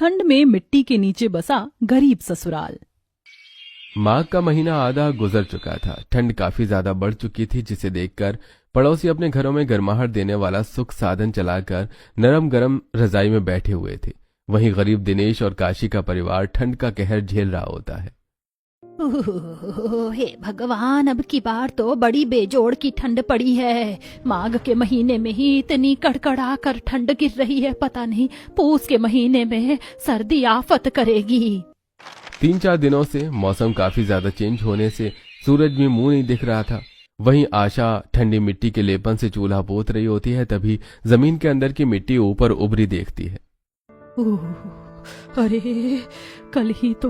ठंड में मिट्टी के नीचे बसा गरीब ससुराल। माघ का महीना आधा गुजर चुका था। ठंड काफी ज्यादा बढ़ चुकी थी, जिसे देखकर पड़ोसी अपने घरों में गर्माहट देने वाला सुख साधन चलाकर नरम गरम रजाई में बैठे हुए थे। वहीं गरीब दिनेश और काशी का परिवार ठंड का कहर झेल रहा होता है। हे भगवान, अब की बार तो बड़ी बेजोड़ की ठंड पड़ी है। माघ के महीने में ही इतनी कड़कड़ा कर ठंड गिर रही है, पता नहीं पूस के महीने में सर्दी आफत करेगी। 3-4 दिनों से मौसम काफी ज्यादा चेंज होने से सूरज भी मुंह नहीं दिख रहा था। वहीं आशा ठंडी मिट्टी के लेपन से चूल्हा पोत रही होती है, तभी जमीन के अंदर की मिट्टी ऊपर उभरी देखती है। अरे, कल ही तो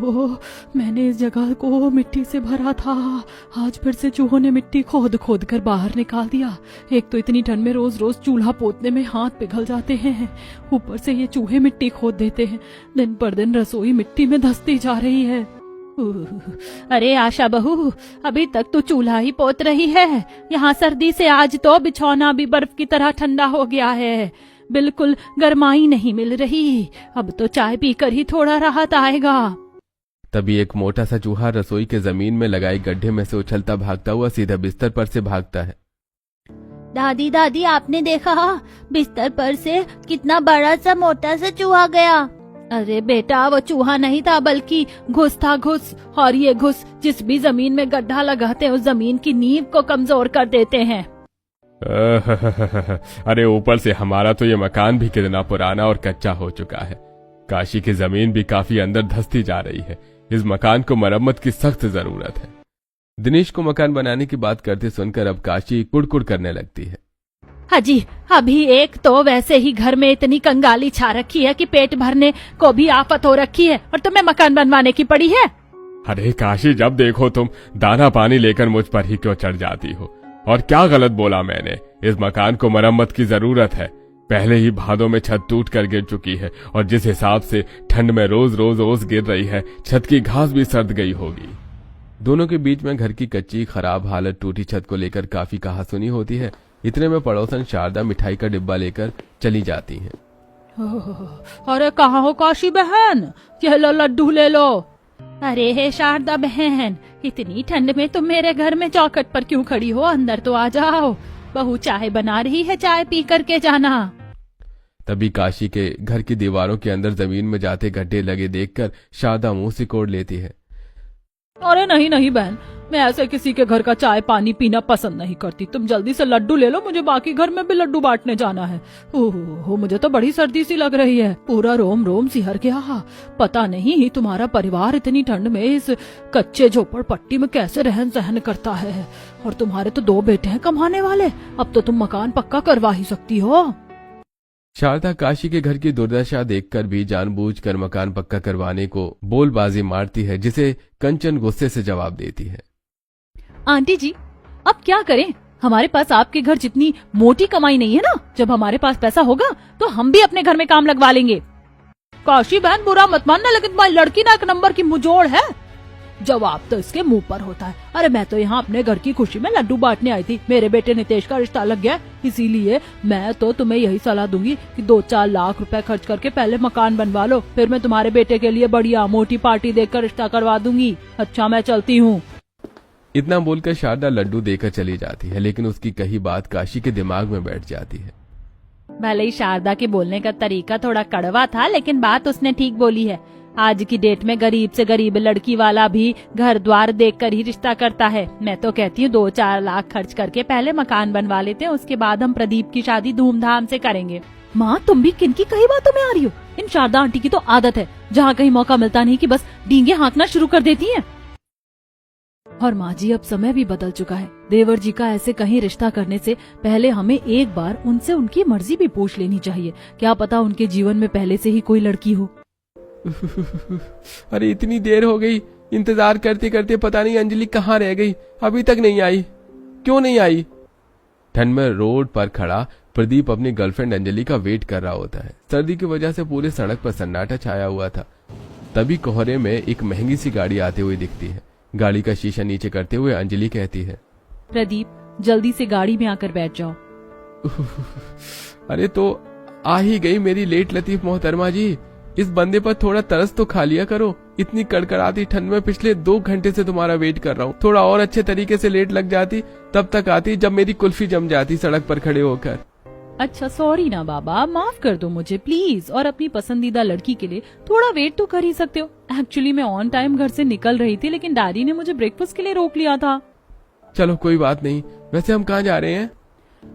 मैंने इस जगह को मिट्टी से भरा था, आज फिर से चूहों ने मिट्टी खोद खोद कर बाहर निकाल दिया। एक तो इतनी ठंड में रोज रोज चूल्हा पोतने में हाथ पिघल जाते हैं, ऊपर से ये चूहे मिट्टी खोद देते हैं। दिन पर दिन रसोई मिट्टी में धंसती जा रही है। अरे आशा बहू, अभी तक तो चूल्हा ही पोत रही है। यहाँ सर्दी से आज तो बिछौना भी बर्फ की तरह ठंडा हो गया है, बिल्कुल गर्माई नहीं मिल रही। अब तो चाय पीकर ही थोड़ा राहत आएगा। तभी एक मोटा सा चूहा रसोई के जमीन में लगाए गड्ढे में से उछलता भागता हुआ सीधा बिस्तर पर से भागता है। दादी दादी, आपने देखा बिस्तर पर से कितना बड़ा सा मोटा सा चूहा गया। अरे बेटा, वो चूहा नहीं था बल्कि घुस था, घुस। और ये घुस जिस भी जमीन में गड्ढा लगाते हैं उस जमीन की नींव को कमजोर कर देते हैं। अरे ऊपर से हमारा तो ये मकान भी कितना पुराना और कच्चा हो चुका है। काशी की जमीन भी काफी अंदर धंसती जा रही है। इस मकान को मरम्मत की सख्त जरूरत है। दिनेश को मकान बनाने की बात करते सुनकर अब काशी कुड़कुड़ करने लगती है। हाजी, अभी एक तो वैसे ही घर में इतनी कंगाली छा रखी है कि पेट भरने को भी आफत हो रखी है, और तुम्हें मकान बनवाने की पड़ी है। अरे काशी, जब देखो तुम दाना पानी लेकर मुझ पर ही क्यों चढ़ जाती हो? और क्या गलत बोला मैंने? इस मकान को मरम्मत की जरूरत है। पहले ही भादों में छत टूट कर गिर चुकी है, और जिस हिसाब से ठंड में रोज रोज ओस गिर रही है, छत की घास भी सर्द गई होगी। दोनों के बीच में घर की कच्ची खराब हालत टूटी छत को लेकर काफी कहासुनी होती है। इतने में पड़ोसन शारदा मिठाई का डिब्बा लेकर चली जाती हैं। अरे कहाँ हो काशी बहन, ये लो लड्डू ले लो। अरे हे शारदा बहन, इतनी ठंड में तुम मेरे घर में चौखट पर क्यों खड़ी हो? अंदर तो आ जाओ, बहू चाय बना रही है, चाय पी करके जाना। तभी काशी के घर की दीवारों के अंदर जमीन में जाते गड्ढे लगे देखकर शारदा मुंह सिकोड़ लेती है। अरे नहीं नहीं बहन, मैं ऐसे किसी के घर का चाय पानी पीना पसंद नहीं करती। तुम जल्दी से लड्डू ले लो, मुझे बाकी घर में भी लड्डू बांटने जाना है। ओहो, मुझे तो बड़ी सर्दी सी लग रही है, पूरा रोम रोम सिहर गया। पता नहीं तुम्हारा परिवार इतनी ठंड में इस कच्चे झोपड़पट्टी में कैसे रहन सहन करता है। और तुम्हारे तो 2 बेटे हैं कमाने वाले, अब तो तुम मकान पक्का करवा ही सकती हो। शारदा काशी के घर की दुर्दशा देखकर भी जानबूझकर मकान पक्का करवाने को बोलबाजी मारती है, जिसे कंचन गुस्से से जवाब देती है। आंटी जी, अब क्या करें? हमारे पास आपके घर जितनी मोटी कमाई नहीं है ना। जब हमारे पास पैसा होगा तो हम भी अपने घर में काम लगवा लेंगे। काशी बहन, बुरा मत मानना, लेकिन तुम्हारी लड़की ना 1 नंबर की मुंहजोड़ है। जवाब तो इसके मुंह पर होता है। अरे मैं तो यहाँ अपने घर की खुशी में लड्डू बांटने आई थी। मेरे बेटे नितेश का रिश्ता लग गया, इसीलिए मैं तो तुम्हें यही सलाह दूंगी कि 2-4 लाख रुपए खर्च करके पहले मकान बनवा लो, फिर मैं तुम्हारे बेटे के लिए बढ़िया मोटी पार्टी देकर रिश्ता करवा दूंगी। अच्छा, मैं चलती हूँ। इतना बोलकर शारदा लड्डू देकर चली जाती है, लेकिन उसकी कही बात काशी के दिमाग में बैठ जाती है। भले ही शारदा के बोलने का तरीका थोड़ा कड़वा था, लेकिन बात उसने ठीक बोली है। आज की डेट में गरीब से गरीब लड़की वाला भी घर द्वार देखकर ही रिश्ता करता है। मैं तो कहती हूँ 2-4 लाख खर्च करके पहले मकान बनवा लेते हैं, उसके बाद हम प्रदीप की शादी धूमधाम से करेंगे। माँ, तुम भी किनकी कही बातों में आ रही हो? इन शारदा आंटी की तो आदत है, जहाँ कहीं मौका मिलता नहीं कि बस डींगे हाँकना शुरू कर देती हैं। और माँ जी, अब समय भी बदल चुका है। देवर जी का ऐसे कहीं रिश्ता करने से पहले हमें एक बार उनसे उनकी मर्जी भी पूछ लेनी चाहिए। क्या पता उनके जीवन में पहले से ही कोई लड़की हो। अरे इतनी देर हो गई, इंतजार करते करते पता नहीं अंजलि कहाँ रह गई, अभी तक नहीं आई। क्यों नहीं आई? ठंड में रोड पर खड़ा प्रदीप अपनी गर्लफ्रेंड अंजलि का वेट कर रहा होता है। सर्दी की वजह से पूरे सड़क पर सन्नाटा छाया हुआ था। तभी कोहरे में एक महंगी सी गाड़ी आते हुए दिखती है। गाड़ी का शीशा नीचे करते हुए अंजलि कहती है, प्रदीप, जल्दी से गाड़ी में आकर बैठ जाओ। अरे तो आ ही गई मेरी लेट लतीफ मोहतरमा जी। इस बंदे पर थोड़ा तरस तो खा लिया करो। इतनी कड़कड़ाती ठंड में पिछले 2 घंटे से तुम्हारा वेट कर रहा हूँ। थोड़ा और अच्छे तरीके से लेट लग जाती तब तक आती जब मेरी कुल्फी जम जाती सड़क पर खड़े होकर। अच्छा सॉरी ना बाबा, माफ कर दो मुझे प्लीज। और अपनी पसंदीदा लड़की के लिए थोड़ा वेट तो कर ही सकते हो। एक्चुअली मैं ऑन टाइम घर से निकल रही थी, लेकिन डैडी ने मुझे ब्रेकफास्ट के लिए रोक लिया था। चलो कोई बात नहीं। वैसे हम कहाँ जा रहे हैं?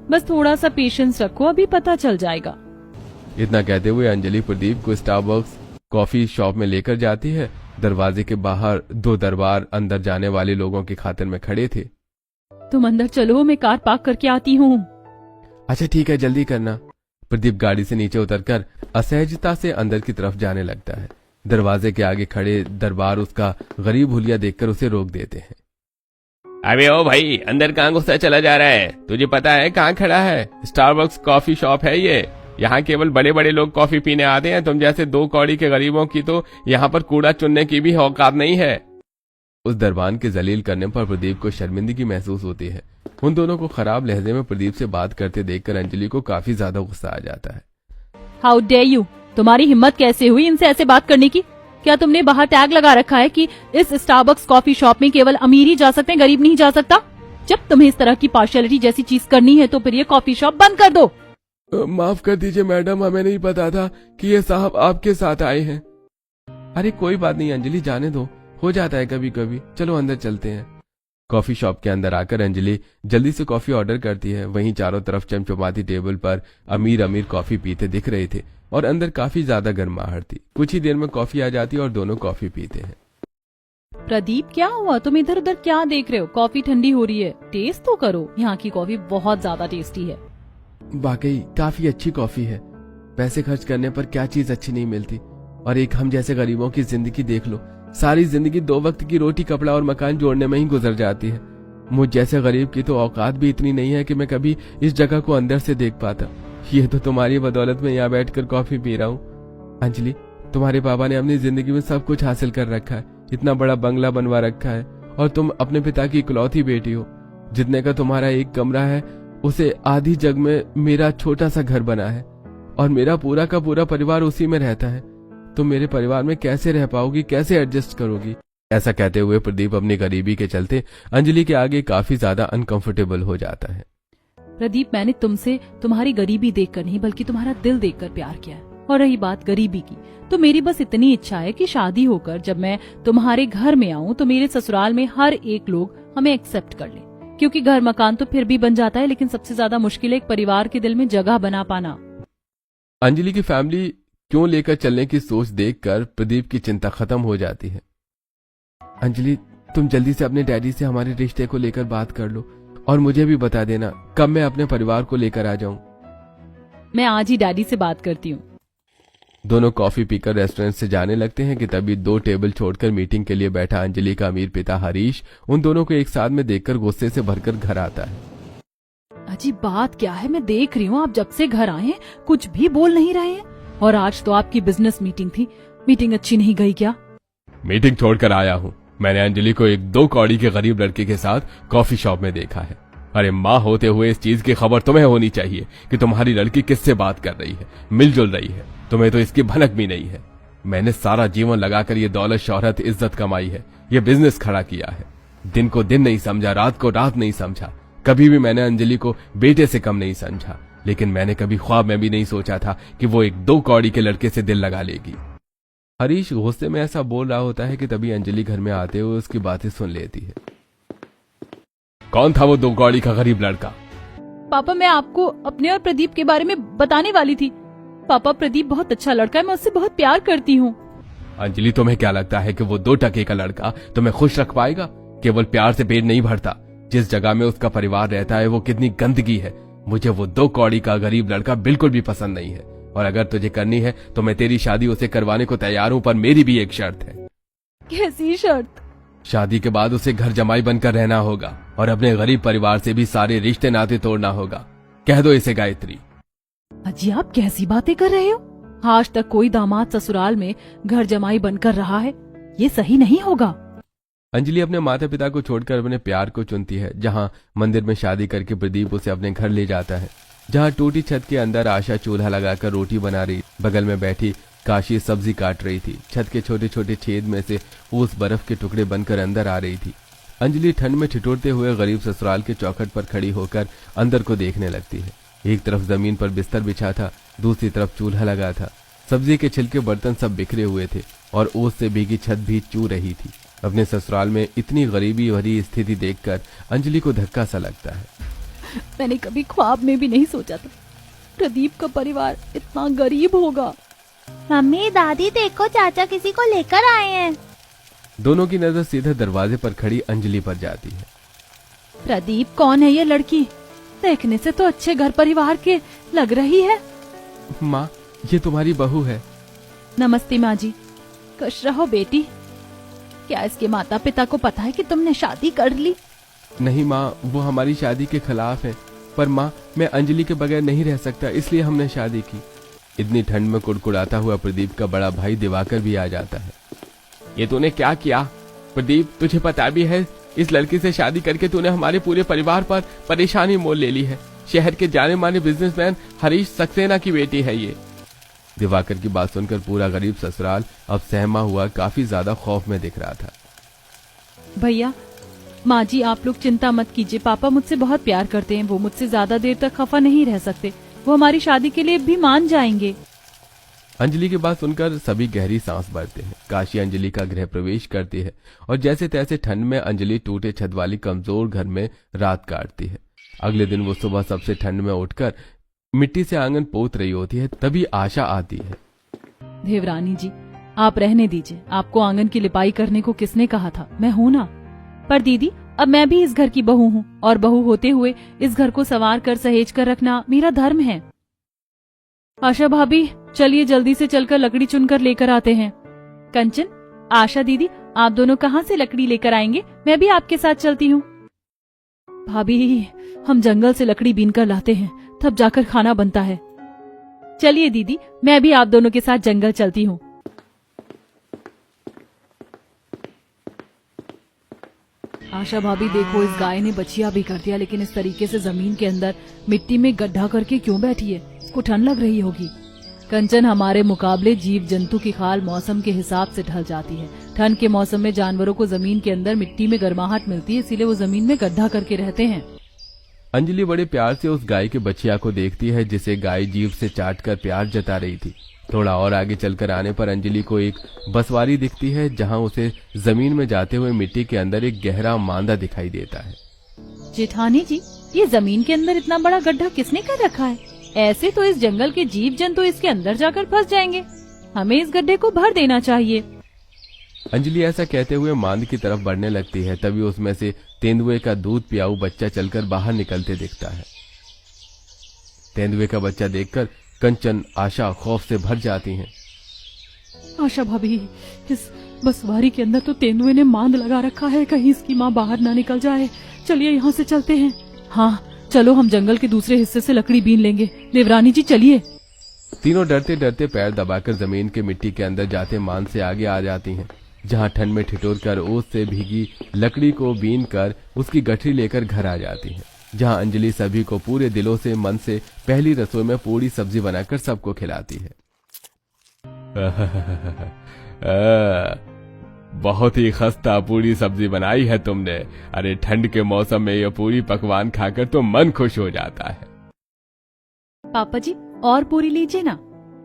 बस थोड़ा सा पेशेंस रखो, अभी पता चल जाएगा। इतना कहते हुए अंजलि प्रदीप को स्टारबक्स कॉफी शॉप में लेकर जाती है। दरवाजे के बाहर 2 दरबार अंदर जाने वाले लोगों की खातिर में खड़े थे। तुम अंदर चलो, मैं कार पार्क करके आती हूँ। अच्छा ठीक है, जल्दी करना। प्रदीप गाड़ी से नीचे उतरकर असहजता से अंदर की तरफ जाने लगता है। दरवाजे के आगे खड़े दरबार उसका गरीब हुलिया देखकर उसे रोक देते हैं। अबे ओ भाई, अंदर कहाँ घुसा चला जा रहा है? तुझे पता है कहाँ खड़ा है? स्टारबक्स कॉफी शॉप है ये। यहाँ केवल बड़े बड़े लोग कॉफी पीने आते हैं। तुम जैसे 2 कौड़ी के गरीबों की तो यहाँ पर कूड़ा चुनने की भी औकात नहीं है। उस दरबान के जलील करने पर प्रदीप को शर्मिंदगी महसूस होती है। उन दोनों को खराब लहजे में प्रदीप से बात करते देखकर अंजलि को काफी ज्यादा गुस्सा आ जाता है। हाउ डेयर यू, तुम्हारी हिम्मत कैसे हुई इनसे ऐसे बात करने की? क्या तुमने बाहर टैग लगा रखा है कि इस स्टारबक्स कॉफी शॉप में केवल अमीर ही जा सकते हैं, गरीब नहीं जा सकता? जब तुम्हें इस तरह की पार्शियलिटी जैसी चीज करनी है तो फिर ये कॉफी शॉप बंद कर दो। माफ कर दीजिए मैडम, हमें नहीं पता था कि ये साहब आपके साथ आए हैं। अरे कोई बात नहीं अंजलि, जाने दो, हो जाता है कभी कभी। चलो अंदर चलते हैं। कॉफी शॉप के अंदर आकर अंजलि जल्दी से कॉफी ऑर्डर करती है। वहीं चारों तरफ चमचमाती टेबल पर अमीर अमीर कॉफी पीते दिख रहे थे और अंदर काफी ज्यादा गर्माहट थी। कुछ ही देर में कॉफी आ जाती और दोनों कॉफी पीते हैं। प्रदीप क्या हुआ, तुम इधर उधर क्या देख रहे हो? कॉफी ठंडी हो रही है, टेस्ट तो करो। यहाँ की कॉफी बहुत ज्यादा टेस्टी है। वाकई काफी अच्छी कॉफी है। पैसे खर्च करने पर क्या चीज अच्छी नहीं मिलती। और एक हम जैसे गरीबों की जिंदगी देख लो, सारी जिंदगी 2 वक्त की रोटी कपड़ा और मकान जोड़ने में ही गुजर जाती है। मुझ जैसे गरीब की तो औकात भी इतनी नहीं है कि मैं कभी इस जगह को अंदर से देख पाता। ये तो तुम्हारी बदौलत में यहाँ बैठकर कॉफी पी रहा हूँ। अंजलि, तुम्हारे पापा ने अपनी जिंदगी में सब कुछ हासिल कर रखा है, इतना बड़ा बंगला बनवा रखा है, और तुम अपने पिता की इकलौती बेटी हो। जितने का तुम्हारा एक कमरा है उसे आधी जग में मेरा छोटा सा घर बना है, और मेरा पूरा का पूरा परिवार उसी में रहता है। तुम मेरे परिवार में कैसे रह पाओगी, कैसे एडजस्ट करोगी? ऐसा कहते हुए प्रदीप अपनी गरीबी के चलते अंजलि के आगे काफी ज्यादा अनकंफर्टेबल हो जाता है। प्रदीप, मैंने तुमसे तुम्हारी गरीबी देखकर नहीं बल्कि तुम्हारा दिल देखकर प्यार किया है। और रही बात गरीबी की, तो मेरी बस इतनी इच्छा है कि शादी होकर जब मैं तुम्हारे घर में आऊं तो मेरे ससुराल में हर एक लोग हमें एक्सेप्ट कर ले। क्योंकि घर मकान तो फिर भी बन जाता है, लेकिन सबसे ज्यादा मुश्किल है एक परिवार के दिल में जगह बना पाना। अंजलि की फैमिली क्यों लेकर चलने की सोच देखकर प्रदीप की चिंता खत्म हो जाती है। अंजलि, तुम जल्दी से अपने डैडी से हमारे रिश्ते को लेकर बात कर लो और मुझे भी बता देना कब मैं अपने परिवार को लेकर आ जाऊं। मैं आज ही डैडी से बात करती हूँ। दोनों कॉफी पीकर रेस्टोरेंट से जाने लगते हैं कि तभी 2 टेबल छोड़कर मीटिंग के लिए बैठा अंजलि का अमीर पिता हरीश उन दोनों को एक साथ में देखकर गुस्से से भरकर घर आता है। अजीब बात क्या है, मैं देख रही हूँ आप जब से घर आए हैं कुछ भी बोल नहीं रहे हैं। और आज तो आपकी बिजनेस मीटिंग थी, मीटिंग अच्छी नहीं गई क्या? मीटिंग छोड़कर आया हूँ। मैंने अंजलि को एक 2 कौड़ी के गरीब लड़के के साथ कॉफी शॉप में देखा है। अरे माँ होते हुए इस चीज की खबर तुम्हें होनी चाहिए कि तुम्हारी लड़की किससे बात कर रही है, मिलजुल रही है। तुम्हें तो इसकी भनक भी नहीं है। मैंने सारा जीवन लगाकर ये दौलत शोहरत इज्जत कमाई है, ये बिजनेस खड़ा किया है। दिन को दिन नहीं समझा, रात को रात नहीं समझा। कभी भी मैंने अंजलि को बेटे से कम नहीं समझा, लेकिन मैंने कभी ख्वाब में भी नहीं सोचा था कि वो एक 2 कौड़ी के लड़के से दिल लगा लेगी। हरीश गुस्से में ऐसा बोल रहा होता है कि तभी अंजलि घर में आते हुए उसकी बातें सुन लेती है। कौन था वो 2 कौड़ी का गरीब लड़का? पापा, मैं आपको अपने और प्रदीप के बारे में बताने वाली थी। पापा, प्रदीप बहुत अच्छा लड़का है, मैं उससे बहुत प्यार करती हूँ। अंजलि, तुम्हें क्या लगता है कि वो 2 टके का लड़का तुम्हें खुश रख पाएगा? केवल प्यार से पेट नहीं भरता। जिस जगह में उसका परिवार रहता है वो कितनी गंदगी है। मुझे वो 2 कौड़ी का गरीब लड़का बिल्कुल भी पसंद नहीं है, और अगर तुझे करनी है तो मैं तेरी शादी उसे करवाने को तैयार हूँ, पर मेरी भी एक शर्त है। कैसी शर्त? शादी के बाद उसे घर जमाई बनकर रहना होगा और अपने गरीब परिवार से भी सारे रिश्ते नाते तोड़ना होगा। कह दो इसे गायत्री। अजी, आप कैसी बातें कर रहे हो? आज तक कोई दामाद ससुराल में घर जमाई बनकर रहा है, ये सही नहीं होगा। अंजलि अपने माता पिता को छोड़कर अपने प्यार को चुनती है। जहां मंदिर में शादी करके प्रदीप उसे अपने घर ले जाता है, जहां टूटी छत के अंदर आशा चूल्हा लगाकर रोटी बना रही, बगल में बैठी काशी सब्जी काट रही थी। छत के छोटे छोटे छेद में से ओस बर्फ के टुकड़े बनकर अंदर आ रही थी। अंजलि ठंड में ठिठुरते हुए गरीब ससुराल के चौखट पर खड़ी होकर अंदर को देखने लगती है। एक तरफ जमीन पर बिस्तर बिछा था, दूसरी तरफ चूल्हा लगा था। सब्जी के छिलके बर्तन सब बिखरे हुए थे और ओस से भीगी छत भी चू रही थी। अपने ससुराल में इतनी गरीबी भरी स्थिति देखकर अंजलि को धक्का सा लगता है। मैंने कभी ख्वाब में भी नहीं सोचा था प्रदीप का परिवार इतना गरीब होगा। मम्मी दादी देखो, चाचा किसी को लेकर आए हैं। दोनों की नजर सीधे दरवाजे पर खड़ी अंजलि पर जाती है। प्रदीप कौन है ये लड़की? देखने से तो अच्छे घर परिवार के लग रही है। माँ, ये तुम्हारी बहू है। नमस्ते माँ जी। खुश रहो बेटी। क्या इसके माता पिता को पता है कि तुमने शादी कर ली? नहीं माँ, वो हमारी शादी के खिलाफ है। पर माँ, मैं अंजलि के बगैर नहीं रह सकता, इसलिए हमने शादी की। इतनी ठंड में कुड़कुड़ाता हुआ प्रदीप का बड़ा भाई दिवाकर भी आ जाता है। ये तूने क्या किया प्रदीप? तुझे पता भी है इस लड़की से शादी करके तूने हमारे पूरे परिवार पर परेशानी मोल ले ली है। शहर के जाने माने बिजनेसमैन हरीश सक्सेना की बेटी है ये। दिवाकर की बात सुनकर पूरा गरीब ससुराल अब सहमा हुआ काफी ज्यादा खौफ में दिख रहा था। भैया, माँ जी, आप लोग चिंता मत कीजिए। पापा मुझसे बहुत प्यार करते हैं। वो मुझसे ज्यादा देर तक खफा नहीं रह सकते। वो हमारी शादी के लिए भी मान जाएंगे। अंजलि की बात सुनकर सभी गहरी सांस भरते हैं। काशी अंजलि का गृह प्रवेश करती है और जैसे तैसे ठंड में अंजलि टूटे छत वाली कमजोर घर में रात काटती है। अगले दिन वो सुबह सबसे ठंड में उठकर मिट्टी से आंगन पोत रही होती है। तभी आशा आती है। देवरानी जी, आप रहने दीजिए। आपको आंगन की लिपाई करने को किसने कहा था? मैं हूँ ना। पर दीदी, अब मैं भी इस घर की बहू हूँ और बहू होते हुए इस घर को संवार कर सहेज कर रखना मेरा धर्म है। आशा भाभी, चलिए जल्दी से चलकर लकड़ी चुनकर लेकर आते हैं। कंचन, आशा दीदी, आप दोनों कहाँ से लकड़ी लेकर आएंगे? मैं भी आपके साथ चलती हूँ। भाभी, हम जंगल से लकड़ी बीन कर लाते हैं, तब जाकर खाना बनता है। चलिए दीदी, मैं भी आप दोनों के साथ जंगल चलती हूँ। आशा भाभी देखो, इस गाय ने बछिया भी कर दिया, लेकिन इस तरीके से जमीन के अंदर मिट्टी में गड्ढा करके क्यों बैठी है? इसको ठंड लग रही होगी। कंचन, हमारे मुकाबले जीव जंतु की खाल मौसम के हिसाब से ढल जाती है। ठंड के मौसम में जानवरों को जमीन के अंदर मिट्टी में गर्माहट मिलती है, इसीलिए वो जमीन में गड्ढा करके रहते हैं। अंजलि बड़े प्यार से उस गाय के बछिया को देखती है जिसे गाय जीभ से चाटकर प्यार जता रही थी। थोड़ा और आगे चलकर आने पर अंजलि को एक बसवारी दिखती है, जहां उसे जमीन में जाते हुए मिट्टी के अंदर एक गहरा मांदा दिखाई देता है। जेठानी जी, ये जमीन के अंदर इतना बड़ा गड्ढा किसने कर रखा है? ऐसे तो इस जंगल के जीव जंतु इसके अंदर जाकर फंस जाएंगे। हमें इस गड्ढे को भर देना चाहिए। अंजलि ऐसा कहते हुए मांद की तरफ बढ़ने लगती है। तभी उसमें से तेंदुए का दूध पियाऊ बच्चा चलकर बाहर निकलते दिखता है। तेंदुए का बच्चा देखकर कंचन, आशा खौफ से भर जाती हैं। आशा भाभी, इस बसवारी के अंदर तो तेंदुए ने मांद लगा रखा है, कहीं इसकी माँ बाहर ना निकल जाए। चलिए यहाँ से चलते हैं। हाँ चलो, हम जंगल के दूसरे हिस्से से लकड़ी बीन लेंगे। देवरानी जी चलिए। तीनों डरते डरते पैर दबाकर जमीन के मिट्टी के अंदर जाते मांद से आगे आ जाती हैं, जहां ठंड में ठिठुर कर ओस से भीगी लकड़ी को बीन कर उसकी गठरी लेकर घर आ जाती हैं, जहां अंजलि सभी को पूरे दिलों से मन से पहली रसोई में पूरी सब्जी बनाकर सबको खिलाती है। बहुत ही खस्ता पूरी सब्जी बनाई है तुमने। अरे ठंड के मौसम में ये पूरी पकवान खाकर तो मन खुश हो जाता है। पापा जी, और पूरी लीजिए ना।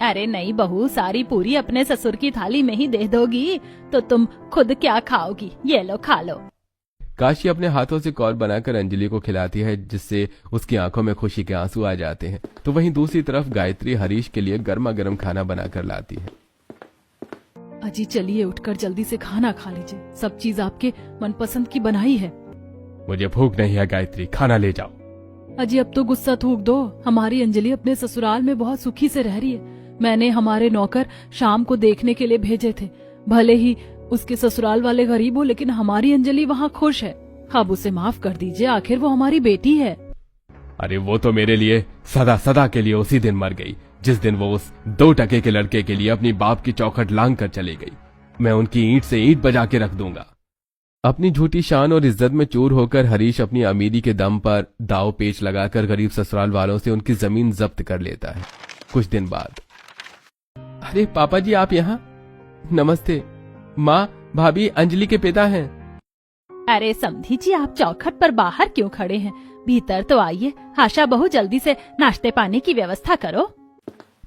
अरे नहीं बहू, सारी पूरी अपने ससुर की थाली में ही दे दोगी तो तुम खुद क्या खाओगी? ये लो, खा लो। काशी अपने हाथों से कौर बनाकर अंजलि को खिलाती है, जिससे उसकी आंखों में खुशी के आंसू आ जाते हैं। तो वहीं दूसरी तरफ गायत्री हरीश के लिए गर्मा गर्म खाना बनाकर लाती है। अजी चलिए, उठकर जल्दी से खाना खा लीजिए। सब चीज आपके मनपसंद की बनाई है। मुझे भूख नहीं है गायत्री, खाना ले जाओ। अजी अब तो गुस्सा थूक दो। हमारी अंजलि अपने ससुराल में बहुत सुखी से रह रही है। मैंने हमारे नौकर शाम को देखने के लिए भेजे थे। भले ही उसके ससुराल वाले गरीब हो, लेकिन हमारी अंजलि वहाँ खुश है। अब उसे माफ कर दीजिए, आखिर वो हमारी बेटी है। अरे वो तो मेरे लिए सदा सदा के लिए उसी दिन मर गई जिस दिन वो उस 2 टके के लड़के के लिए अपनी बाप की चौखट लांग कर चली गई। मैं उनकी ईंट से ईंट बजा के रख दूंगा। अपनी झूठी शान और इज्जत में चूर होकर हरीश अपनी अमीरी के दम पर दाव पेच लगाकर गरीब ससुराल वालों से उनकी जमीन जब्त कर लेता है। कुछ दिन बाद अरे पापा जी आप यहाँ? नमस्ते माँ, भाभी अंजलि के पिता हैं। अरे समधी जी, आप चौखट पर बाहर क्यों खड़े हैं? भीतर तो आइए। आशा बहू जल्दी से नाश्ते पानी की व्यवस्था करो।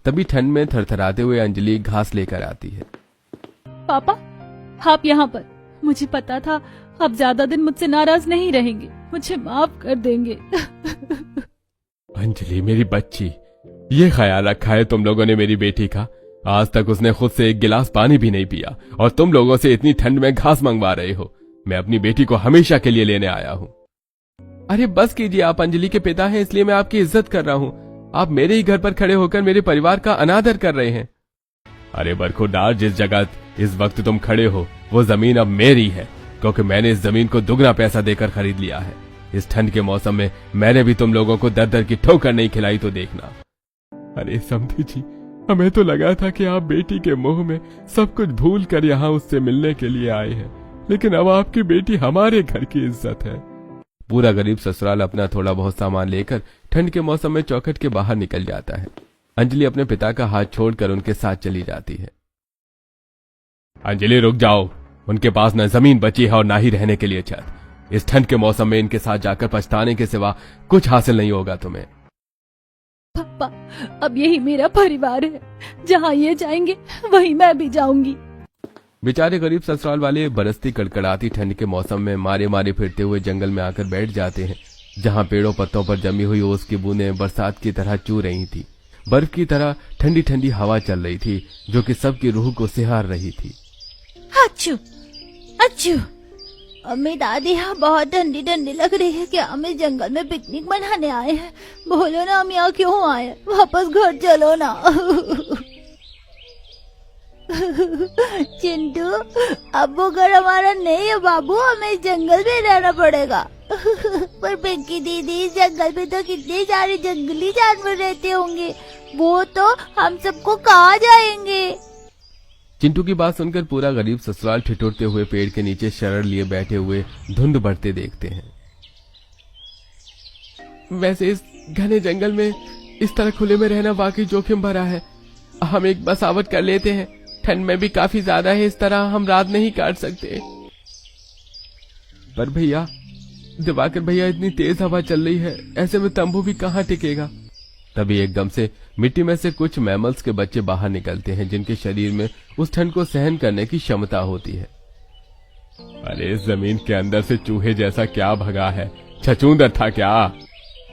तभी ठंड में थरथराते हुए अंजलि घास लेकर आती है। पापा, आप यहाँ पर? मुझे पता था आप ज्यादा दिन मुझसे नाराज नहीं रहेंगे, मुझे माफ कर देंगे। अंजलि मेरी बच्ची, ये ख्याल रखा है तुम लोगों ने मेरी बेटी का? आज तक उसने खुद से एक गिलास पानी भी नहीं पिया और तुम लोगों से इतनी ठंड में घास मंगवा रहे हो। मैं अपनी बेटी को हमेशा के लिए लेने आया हूँ। अरे बस कीजिए, आप अंजलि के पिता हैं इसलिए मैं आपकी इज्जत कर रहा हूँ। आप मेरे ही घर पर खड़े होकर मेरे परिवार का अनादर कर रहे हैं। अरे बरखुरदार, जिस जगह इस वक्त तुम खड़े हो वो जमीन अब मेरी है, क्योंकि मैंने इस जमीन को दुगना पैसा देकर खरीद लिया है। इस ठंड के मौसम में मैंने भी तुम लोगों को दर दर की ठोकर नहीं खिलाई तो देखना। अरे समधी जी, हमें तो लगा था कि आप बेटी के मुंह में सब कुछ भूल कर यहाँ उससे मिलने के लिए आए हैं, लेकिन अब आपकी बेटी हमारे घर की इज्जत है। पूरा गरीब ससुराल अपना थोड़ा बहुत सामान लेकर ठंड के मौसम में चौखट के बाहर निकल जाता है। अंजलि अपने पिता का हाथ छोड़कर उनके साथ चली जाती है। अंजलि रुक जाओ, उनके पास न जमीन बची है और ना ही रहने के लिए छत। इस ठंड के मौसम में इनके साथ जाकर पछताने के सिवा कुछ हासिल नहीं होगा तुम्हें। पापा, अब यही मेरा परिवार है, जहाँ ये जाएंगे वहीं मैं भी जाऊंगी। बेचारे गरीब ससुराल वाले बरसती कड़कड़ाती ठंड के मौसम में मारे मारे फिरते हुए जंगल में आकर बैठ जाते हैं, जहाँ पेड़ों पत्तों पर जमी हुई ओस की बूंदें बरसात की तरह चू रही थी। बर्फ की तरह ठंडी ठंडी हवा चल रही थी जो कि सबकी रूह को सिहार रही थी। अच्छू अच्छू, अम्मी दादी यहाँ बहुत ठंडी ठंडी लग रही है। क्या हम इस जंगल में पिकनिक मनाने आए हैं? बोलो ना हम यहाँ क्यों आए, वापस घर चलो ना। चिंटू, अब वो घर हमारा नहीं है बाबू, हमें इस जंगल में रहना पड़ेगा। पर पिंकी दीदी, इस जंगल में तो कितने सारे जंगली जानवर रहते होंगे, वो तो हम सबको कहाँ जाएंगे। चिंटू की बात सुनकर पूरा गरीब ससुराल ठिठुरते हुए पेड़ के नीचे शरण लिए बैठे हुए धुंध बढ़ते देखते हैं। वैसे इस घने जंगल में इस तरह खुले में रहना वाकई जोखिम भरा है। हम एक बसावट कर लेते हैं, ठंड में भी काफी ज्यादा है, इस तरह हम रात नहीं काट सकते। पर भैया, दिवाकर भैया, इतनी तेज हवा चल रही है, ऐसे में तंबू भी कहाँ टिकेगा। तभी एकदम से मिट्टी में से कुछ मैमल्स के बच्चे बाहर निकलते हैं, जिनके शरीर में उस ठंड को सहन करने की क्षमता होती है। अरे इस जमीन के अंदर से चूहे जैसा क्या भगा है? छछूंदर था क्या?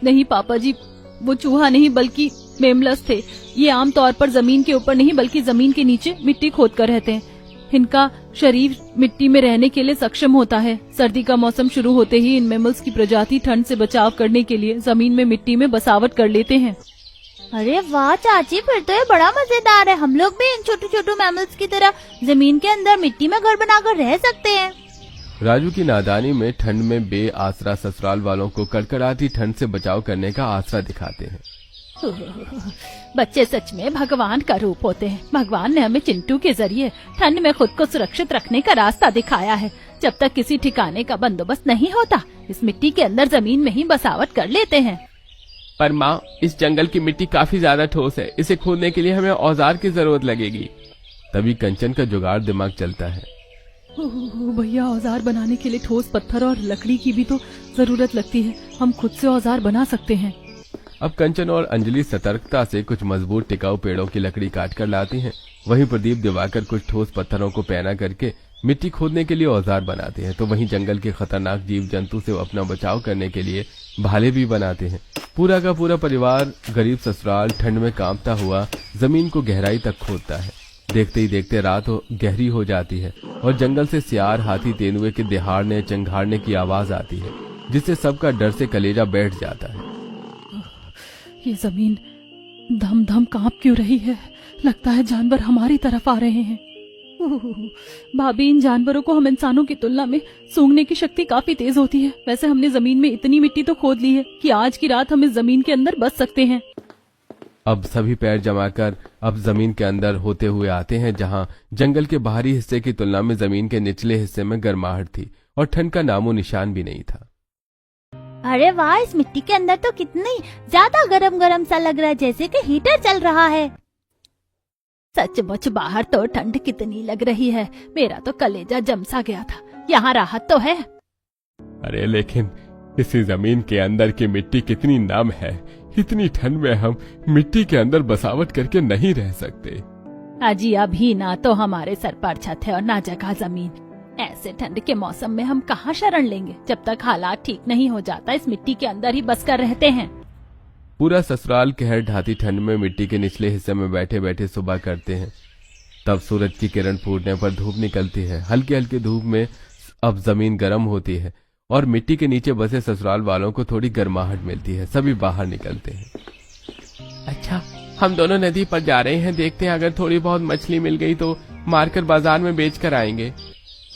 नहीं पापा जी, वो चूहा नहीं बल्कि मेमलस थे। ये आमतौर पर जमीन के ऊपर नहीं बल्कि जमीन के नीचे मिट्टी खोद कर रहते हैं। इनका शरीर मिट्टी में रहने के लिए सक्षम होता है। सर्दी का मौसम शुरू होते ही इन मेमल्स की प्रजाति ठंड से बचाव करने के लिए जमीन में मिट्टी में बसावट कर लेते हैं। अरे वाह चाची, फिर तो ये बड़ा मजेदार है। हम लोग भी इन छोटे छोटे मैमल्स की तरह जमीन के अंदर मिट्टी में घर बनाकर रह सकते हैं। राजू की नादानी में ठंड में बेआसरा ससुराल वालों को कड़कड़ाती ठंड से बचाव करने का आसरा दिखाते हैं। बच्चे सच में भगवान का रूप होते हैं। भगवान ने हमें चिंटू के जरिए ठंड में खुद को सुरक्षित रखने का रास्ता दिखाया है। जब तक किसी ठिकाने का बंदोबस्त नहीं होता, इस मिट्टी के अंदर जमीन में ही बसावट कर लेते हैं। पर माँ, इस जंगल की मिट्टी काफी ज्यादा ठोस है, इसे खोदने के लिए हमें औजार की जरूरत लगेगी। तभी कंचन का जुगाड़ दिमाग चलता है। भैया, औजार बनाने के लिए ठोस पत्थर और लकड़ी की भी तो जरूरत लगती है। हम खुद से औजार बना सकते हैं। अब कंचन और अंजलि सतर्कता से कुछ मजबूत टिकाऊ पेड़ों की लकड़ी काट कर लाती हैं। वहीं प्रदीप दिवाकर कुछ ठोस पत्थरों को पैना करके मिट्टी खोदने के लिए औजार बनाते हैं। तो वहीं जंगल के खतरनाक जीव जंतु से अपना बचाव करने के लिए भाले भी बनाते हैं। पूरा का पूरा परिवार गरीब ससुराल ठंड में कांपता हुआ जमीन को गहराई तक खोदता है। देखते ही देखते रात गहरी हो जाती है और जंगल से सियार, हाथी, तेंदुए के दहाड़ने चंघाड़ने की आवाज आती है, जिससे सबका डर से कलेजा बैठ जाता है। ये जमीन धम धम कांप क्यों रही है? लगता है जानवर हमारी तरफ आ रहे हैं। भाभी, इन जानवरों को हम इंसानों की तुलना में सूंघने की शक्ति काफी तेज होती है। वैसे हमने जमीन में इतनी मिट्टी तो खोद ली है कि आज की रात हम इस जमीन के अंदर बस सकते हैं। अब सभी पैर जमाकर अब जमीन के अंदर होते हुए आते हैं, जहां जंगल के बाहरी हिस्से की तुलना में जमीन के निचले हिस्से में गर्माहट थी और ठंड का नामो निशान भी नहीं था। अरे वाह, इस मिट्टी के अंदर तो कितनी ज्यादा गरम गरम सा लग रहा है, जैसे कि हीटर चल रहा है। सचमुच बाहर तो ठंड कितनी लग रही है, मेरा तो कलेजा जम सा गया था। यहाँ राहत तो है। अरे लेकिन इसी जमीन के अंदर की मिट्टी कितनी नम है, इतनी ठंड में हम मिट्टी के अंदर बसावट करके नहीं रह सकते। अजी अभी ना तो हमारे सर पर छत है और ना जगह जमीन। ऐसे ठंड के मौसम में हम कहाँ शरण लेंगे? जब तक हालात ठीक नहीं हो जाता इस मिट्टी के अंदर ही बस कर रहते हैं। पूरा ससुराल कहर ढाती ठंड में मिट्टी के निचले हिस्से में बैठे बैठे सुबह करते हैं। तब सूरज की किरण फूटने पर धूप निकलती है। हल्की हल्की धूप में अब जमीन गर्म होती है और मिट्टी के नीचे बसे ससुराल वालों को थोड़ी गर्माहट मिलती है। सभी बाहर निकलते हैं। अच्छा, हम दोनों नदी पर जा रहे हैं, देखते हैं अगर थोड़ी बहुत मछली मिल गई तो मारकर बाजार में बेच कर आएंगे।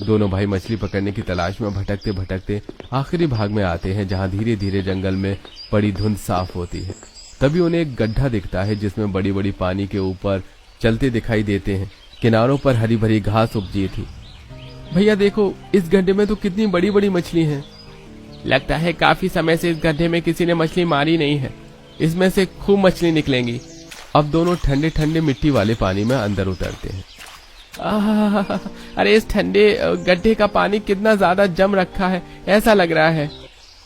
दोनों भाई मछली पकड़ने की तलाश में भटकते भटकते आखिरी भाग में आते हैं, जहां धीरे धीरे जंगल में पड़ी धुंध साफ होती है। तभी उन्हें एक गड्ढा दिखता है जिसमें बड़ी बड़ी पानी के ऊपर चलते दिखाई देते हैं। किनारों पर हरी भरी घास उपजी थी। भैया देखो, इस गड्ढे में तो कितनी बड़ी बड़ी मछली हैं। लगता है काफी समय से इस गड्ढे में किसी ने मछली मारी नहीं है, इसमें से खूब मछली निकलेंगी। अब दोनों ठंडे ठंडे मिट्टी वाले पानी में अंदर उतरते हैं। अरे इस ठंडे गड्ढे का पानी कितना ज्यादा जम रखा है, ऐसा लग रहा है।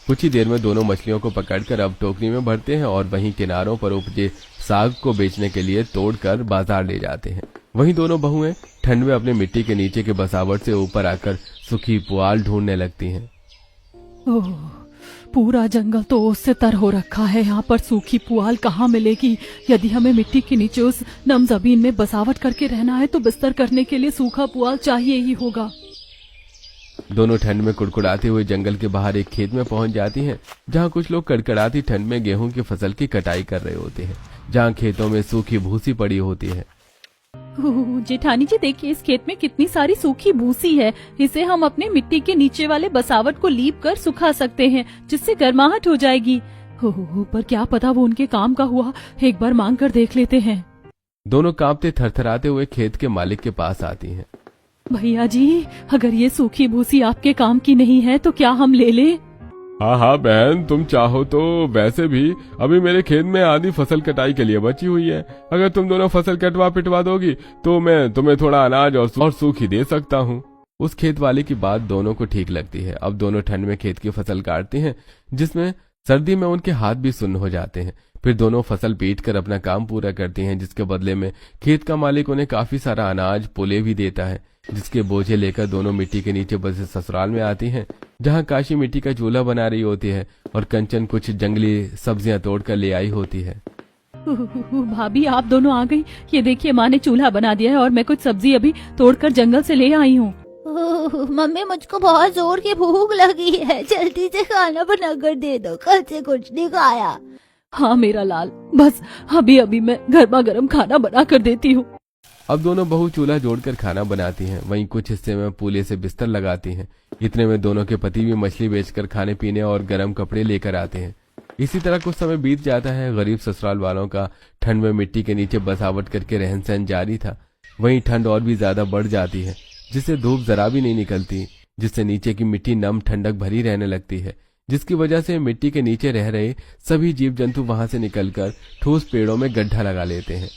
कुछ ही देर में दोनों मछलियों को पकड़कर अब टोकरी में भरते हैं और वहीं किनारों पर उपजे साग को बेचने के लिए तोड़कर बाजार ले जाते हैं। वहीं दोनों बहुएं ठंड में अपने मिट्टी के नीचे के बसावट से ऊपर आकर सूखी पुआल ढूंढने लगती हैं। ओह, पूरा जंगल तो ओस से तर हो रखा है, यहाँ पर सूखी पुआल कहाँ मिलेगी? यदि हमें मिट्टी के नीचे उस नम जमीन में बसावट करके रहना है तो बिस्तर करने के लिए सूखा पुआल चाहिए ही होगा। दोनों ठंड में कुड़कुड़ाते हुए जंगल के बाहर एक खेत में पहुंच जाती हैं, जहां कुछ लोग कड़कड़ाती ठंड में गेहूं की फसल की कटाई कर रहे होते हैं, जहां खेतों में सूखी भूसी पड़ी होती है। जेठानी जी देखिए, इस खेत में कितनी सारी सूखी भूसी है। इसे हम अपने मिट्टी के नीचे वाले बसावट को लीप कर सुखा सकते हैं, जिससे गर्माहट हो जाएगी। पर क्या पता वो उनके काम का हुआ, एक बार मांग कर देख लेते हैं। दोनों कांपते थरथराते हुए खेत के मालिक के पास आती हैं। भैया जी, अगर ये सूखी भूसी आपके काम की नहीं है तो क्या हम ले लें? हाँ हाँ बहन, तुम चाहो तो वैसे भी अभी मेरे खेत में आधी फसल कटाई के लिए बची हुई है। अगर तुम दोनों फसल कटवा पिटवा दोगी तो मैं तुम्हें थोड़ा अनाज और सूखी दे सकता हूँ। उस खेत वाले की बात दोनों को ठीक लगती है। अब दोनों ठंड में खेत की फसल काटते हैं, जिसमें सर्दी में उनके हाथ भी सुन्न हो जाते हैं। फिर दोनों फसल पीट कर अपना काम पूरा करती हैं, जिसके बदले में खेत का मालिक उन्हें काफी सारा अनाज पुले भी देता है, जिसके बोझे लेकर दोनों मिट्टी के नीचे बसे ससुराल में आती हैं, जहां काशी मिट्टी का चूल्हा बना रही होती है और कंचन कुछ जंगली सब्जियां तोड़कर ले आई होती है। भाभी आप दोनों आ गई। ये देखिए, माँ ने चूल्हा बना दिया है और मैं कुछ सब्जी अभी तोड़कर जंगल से ले आई हूँ। मम्मी, मुझको बहुत जोर की भूख लगी है, जल्दी से खाना बनाकर दे दो, कल से कुछ नहीं खाया। हाँ मेरा लाल, बस अभी अभी मैं गर्मा गर्म खाना बना कर देती हूँ। अब दोनों बहू चूल्हा जोड़कर खाना बनाती हैं, वहीं कुछ हिस्से में पूले से बिस्तर लगाती हैं। इतने में दोनों के पति भी मछली बेचकर खाने पीने और गर्म कपड़े लेकर आते हैं। इसी तरह कुछ समय बीत जाता है। गरीब ससुराल वालों का ठंड में मिट्टी के नीचे बसावट करके रहन सहन जारी था। वहीं ठंड और भी ज्यादा बढ़ जाती है, जिससे धूप जरा भी नहीं निकलती, जिससे नीचे की मिट्टी नम ठंडक भरी रहने लगती है, जिसकी वजह से मिट्टी के नीचे रह रहे सभी जीव जंतु वहां से निकलकर ठोस पेड़ों में गड्ढा लगा लेते हैं।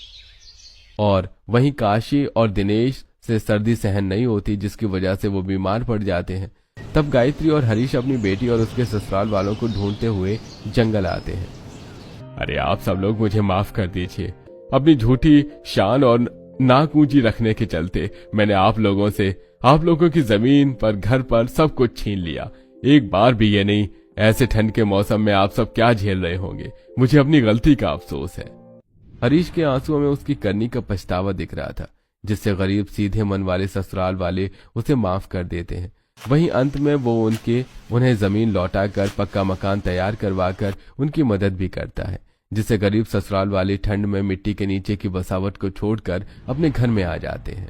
और वहीं काशी और दिनेश से सर्दी सहन नहीं होती, जिसकी वजह से वो बीमार पड़ जाते हैं। तब गायत्री और हरीश अपनी बेटी और उसके ससुराल वालों को ढूंढते हुए जंगल आते हैं। अरे आप सब लोग मुझे माफ कर दीजिए। अपनी झूठी शान और नाक ऊंची रखने के चलते मैंने आप लोगों की जमीन पर, घर पर सब कुछ छीन लिया। एक बार भी ये नहीं, ऐसे ठंड के मौसम में आप सब क्या झेल रहे होंगे, मुझे अपनी गलती का अफसोस है। हरीश के आंसुओं में उसकी करनी का पछतावा दिख रहा था, जिससे गरीब सीधे मन वाले ससुराल वाले उसे माफ कर देते हैं। वहीं अंत में वो उन्हें जमीन लौटाकर पक्का मकान तैयार करवाकर उनकी मदद भी करता है, जिससे गरीब ससुराल वाले ठंड में मिट्टी के नीचे की बसावट को छोड़कर अपने घर में आ जाते हैं।